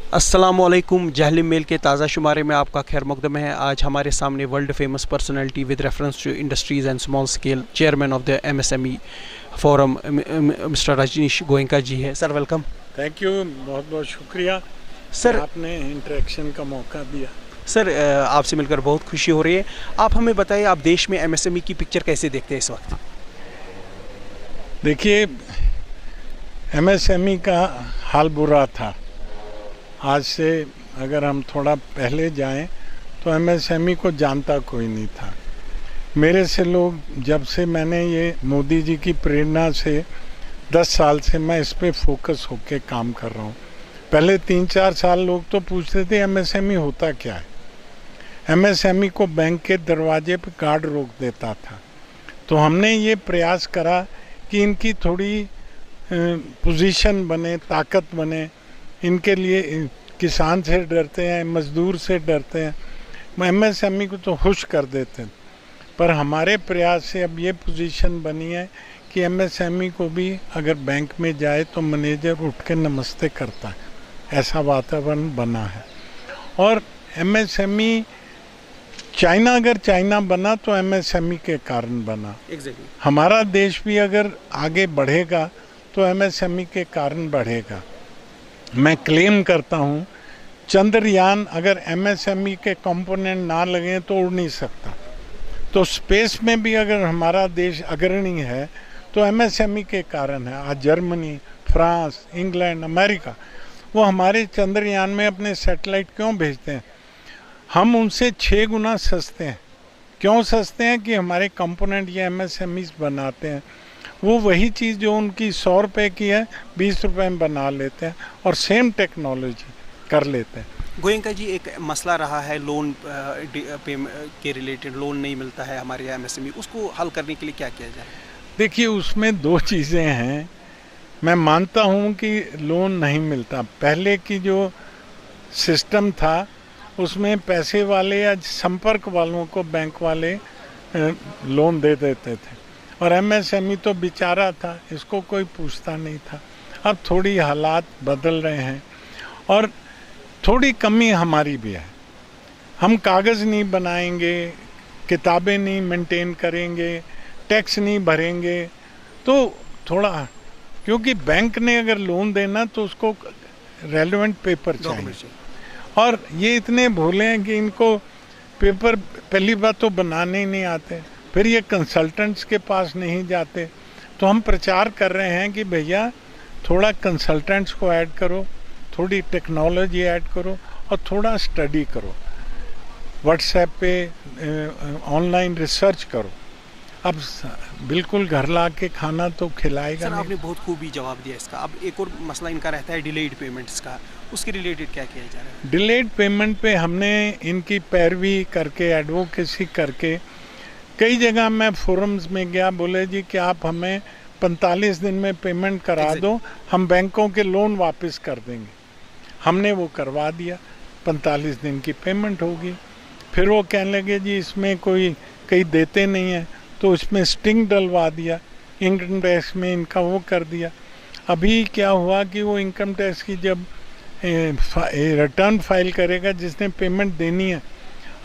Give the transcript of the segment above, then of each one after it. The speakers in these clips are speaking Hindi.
अस्सलामुअलैकुम। जहलिम मेल के ताज़ा शुमारे में आपका खैर मकदम है। आज हमारे सामने world famous personality with reference to industries and small scale chairman of the MSME forum mister Rajneesh Goenka ji है। Sir welcome. थैंक यू, बहुत बहुत शुक्रिया सर आपने इंटरेक्शन का मौका दिया। सर आपसे मिलकर बहुत खुशी हो रही है। आप हमें बताइए, आप देश में MSME की पिक्चर कैसे देखते हैं इस वक्त? देखिए, MSME का हाल बुरा था। आज से अगर हम थोड़ा पहले जाएं तो MSME को जानता कोई नहीं था। मेरे से लोग, जब से मैंने ये मोदी जी की प्रेरणा से 10 साल से मैं इस पे फोकस होके काम कर रहा हूँ। पहले 3-4 साल लोग तो पूछते थे MSME होता क्या है। MSME को बैंक के दरवाजे पे गार्ड रोक देता था। तो हमने ये प्रयास करा कि इनकी थोड़ी पोजीशन बने, ताकत बने। इनके लिए किसान से डरते हैं, मजदूर से डरते हैं, MSME को तो खुश कर देते हैं। पर हमारे प्रयास से अब ये पोजीशन बनी है कि MSME को भी अगर बैंक में जाए तो मैनेजर उठ के नमस्ते करता है, ऐसा वातावरण बना है। और MSME चाइना, अगर चाइना बना तो MSME के कारण बना। एग्जैक्टली। हमारा देश भी अगर आगे बढ़ेगा तो MSME के कारण बढ़ेगा। मैं क्लेम करता हूँ, चंद्रयान अगर MSME के कंपोनेंट ना लगे तो उड़ नहीं सकता। तो स्पेस में भी अगर हमारा देश अग्रणी है तो MSME के कारण है। आज जर्मनी, फ्रांस, इंग्लैंड, अमेरिका, वो हमारे चंद्रयान में अपने सैटेलाइट क्यों भेजते हैं? हम उनसे 6 गुना सस्ते हैं। क्यों सस्ते हैं? कि हमारे कंपोनेंट ये MSMEs बनाते हैं। वो वही चीज़ जो उनकी 100 रुपये की है 20 रुपये में बना लेते हैं और सेम टेक्नोलॉजी कर लेते हैं। गोयनका जी, एक मसला रहा है लोन के रिलेटेड, लोन नहीं मिलता है हमारे MSME, उसको हल करने के लिए क्या किया जाए? देखिए, उसमें 2 चीज़ें हैं। मैं मानता हूँ कि लोन नहीं मिलता। पहले की जो सिस्टम था उसमें पैसे वाले या संपर्क वालों को बैंक वाले लोन दे देते थे और MSME तो बेचारा था, इसको कोई पूछता नहीं था। अब थोड़ी हालात बदल रहे हैं और थोड़ी कमी हमारी भी है। हम कागज़ नहीं बनाएंगे, किताबें नहीं मेंटेन करेंगे, टैक्स नहीं भरेंगे, तो थोड़ा, क्योंकि बैंक ने अगर लोन देना तो उसको रेलेवेंट पेपर चाहिए। और ये इतने भोले हैं कि इनको पेपर पहली बात तो बनाने ही नहीं आते, फिर ये कंसल्टेंट्स के पास नहीं जाते। तो हम प्रचार कर रहे हैं कि भैया थोड़ा कंसल्टेंट्स को ऐड करो, थोड़ी टेक्नोलॉजी ऐड करो और थोड़ा स्टडी करो, व्हाट्सएप पे ऑनलाइन रिसर्च करो। अब बिल्कुल घर ला के खाना तो खिलाएगा नहीं। आपने बहुत खूबी जवाब दिया इसका। अब एक और मसला इनका रहता है डिलेड पेमेंट्स का, उसके रिलेटेड क्या किया जा रहा है? डिलेड पेमेंट पे हमने इनकी पैरवी करके, एडवोकेसी करके, कई जगह मैं फोरम्स में गया, बोले जी कि आप हमें 45 दिन में पेमेंट करा दो, हम बैंकों के लोन वापस कर देंगे। हमने वो करवा दिया, 45 दिन की पेमेंट होगी। फिर वो कहने लगे जी इसमें कोई कहीं देते नहीं है, तो इसमें स्टिंग डलवा दिया, इनकम टैक्स में इनका वो कर दिया। अभी क्या हुआ कि वो इनकम टैक्स की जब रिटर्न फाइल करेगा, जिसने पेमेंट देनी है,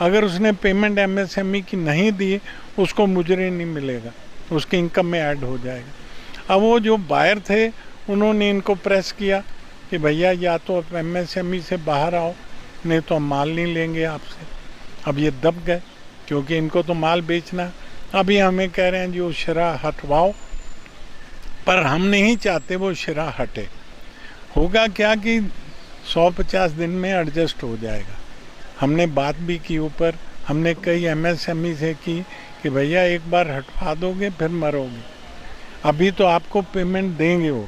अगर उसने पेमेंट MSME की नहीं दी, उसको मुजरे नहीं मिलेगा, उसके इनकम में ऐड हो जाएगा। अब वो जो बायर थे उन्होंने इनको प्रेस किया कि भैया या तो आप MSME से बाहर आओ, नहीं तो हम माल नहीं लेंगे आपसे। अब ये दब गए, क्योंकि इनको तो माल बेचना। अभी हमें कह रहे हैं जी वो शरा हटवाओ, पर हम नहीं चाहते वो शरा हटे। होगा क्या कि 150 दिन में एडजस्ट हो जाएगा। हमने बात भी की ऊपर, हमने कई MSME से की कि भैया एक बार हटवा दोगे फिर मरोगे। अभी तो आपको पेमेंट देंगे वो।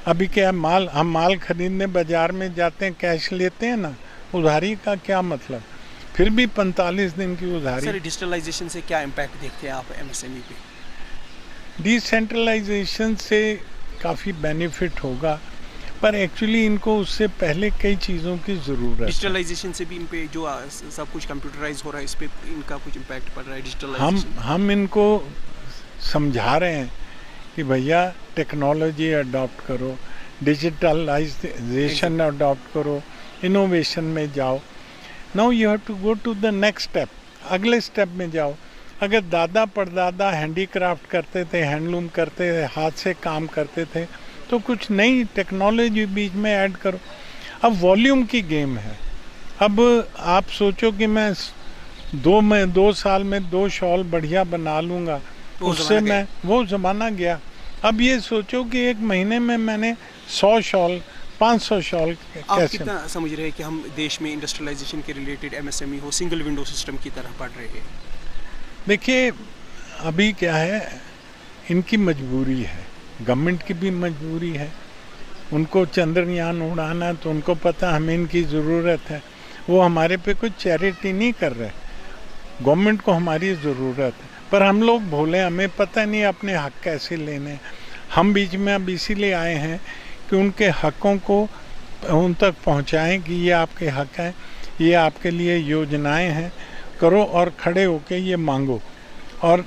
अभी क्या माल, हम माल खरीदने बाज़ार में जाते हैं, कैश लेते हैं ना, उधारी का क्या मतलब? फिर भी 45 दिन की उधारी। सर, डिजिटलाइजेशन से क्या इम्पैक्ट देखते हैं आप MSME पे? डिसेंट्रलाइजेशन से काफ़ी बेनिफिट होगा, पर एक्चुअली इनको उससे पहले कई चीज़ों की ज़रूरत है। डिजिटलाइजेशन से भी इन पे जो सब कुछ कंप्यूटराइज हो रहा है, इस पे इनका कुछ इम्पैक्ट पड़ रहा है डिजिटलाइजेशन? हम इनको समझा रहे हैं कि भैया टेक्नोलॉजी अडॉप्ट करो, डिजिटलाइजेशन अडॉप्ट करो, इनोवेशन में जाओ। Now you have to go to the next step, अगले स्टेप में जाओ। अगर दादा परदादा हैंडीक्राफ्ट करते थे, हैंडलूम करते थे, हाथ से काम करते थे, तो कुछ नई टेक्नोलॉजी बीच में ऐड करो। अब वॉल्यूम की गेम है। अब आप सोचो कि मैं 2 साल में 2 शॉल बढ़िया बना लूँगा, उससे मैं वो ज़माना गया। अब ये सोचो कि 1 महीने में मैंने 100 शॉल 500 शॉल आप कैसे। कितना समझ रहे हैं कि हम देश में इंडस्ट्रियलाइजेशन के रिलेटेड एमएसएमई हो सिंगल विंडो सिस्टम की तरह पढ़ रहे हैं? देखिए अभी क्या है, इनकी मजबूरी है, गवर्नमेंट की भी मजबूरी है। उनको चंद्रयान उड़ाना है तो उनको पता हमें इनकी ज़रूरत है। वो हमारे पे कुछ चैरिटी नहीं कर रहे, गवर्नमेंट को हमारी ज़रूरत है। पर हम लोग भोले, हमें पता नहीं अपने हक कैसे लेने। हम बीच में अब इसीलिए आए हैं कि उनके हकों को उन तक पहुंचाएं कि ये आपके हक हैं, ये आपके लिए योजनाएं हैं, करो और खड़े होके ये मांगो और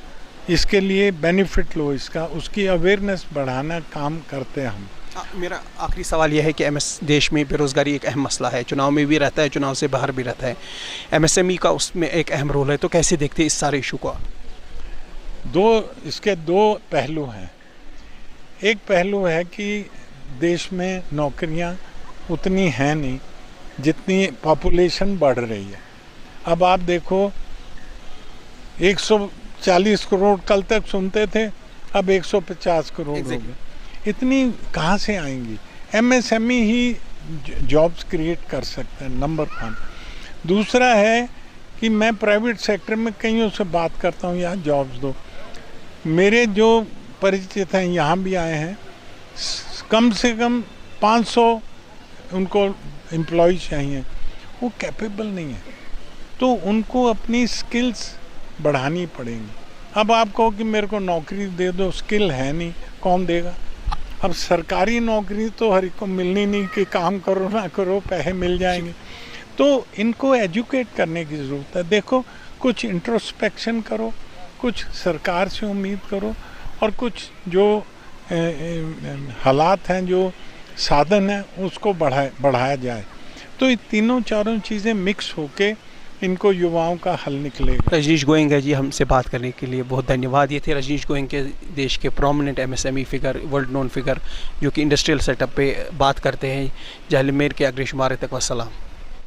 इसके लिए बेनिफिट लो, इसका उसकी अवेयरनेस बढ़ाना काम करते हैं हम। मेरा आखिरी सवाल यह है कि देश में बेरोज़गारी एक अहम मसला है, चुनाव में भी रहता है, चुनाव से बाहर भी रहता है, एमएसएमई का उसमें एक अहम रोल है, तो कैसे देखते हैं इस सारे इशू को? इसके 2 पहलू हैं। एक पहलू है कि देश में नौकरियां उतनी हैं नहीं जितनी पॉपुलेशन बढ़ रही है। अब आप देखो 140 करोड़ कल तक सुनते थे, अब 150 करोड़ हो गए। इतनी कहाँ से आएंगी? एमएसएमई ही जॉब्स क्रिएट कर सकते हैं, नंबर 1। दूसरा है कि मैं प्राइवेट सेक्टर में कईयों से बात करता हूँ, यहाँ जॉब्स दो। मेरे जो परिचित हैं यहाँ भी आए हैं, कम से कम 500 उनको एम्प्लॉय चाहिए, वो कैपेबल नहीं है, तो उनको अपनी स्किल्स बढ़ानी पड़ेंगी। अब आप कहो कि मेरे को नौकरी दे दो, स्किल है नहीं, कौन देगा? अब सरकारी नौकरी तो हर एक को मिलनी नहीं कि काम करो ना करो पैसे मिल जाएंगे, तो इनको एजुकेट करने की ज़रूरत है। देखो कुछ इंट्रोस्पेक्शन करो, कुछ सरकार से उम्मीद करो और कुछ जो हालात हैं, जो साधन हैं, उसको बढ़ाया जाए। तो ये तीनों चारों चीज़ें मिक्स होके इनको युवाओं का हल निकलेगा। रजनीश गोयनका जी, हमसे बात करने के लिए बहुत धन्यवाद। ये थे रजनीश गोयनका, देश के prominent MSME figure, world known figure, जो कि इंडस्ट्रियल सेटअप पे बात करते हैं। जैसलमेर के अग्रशुमार तक वसलाम।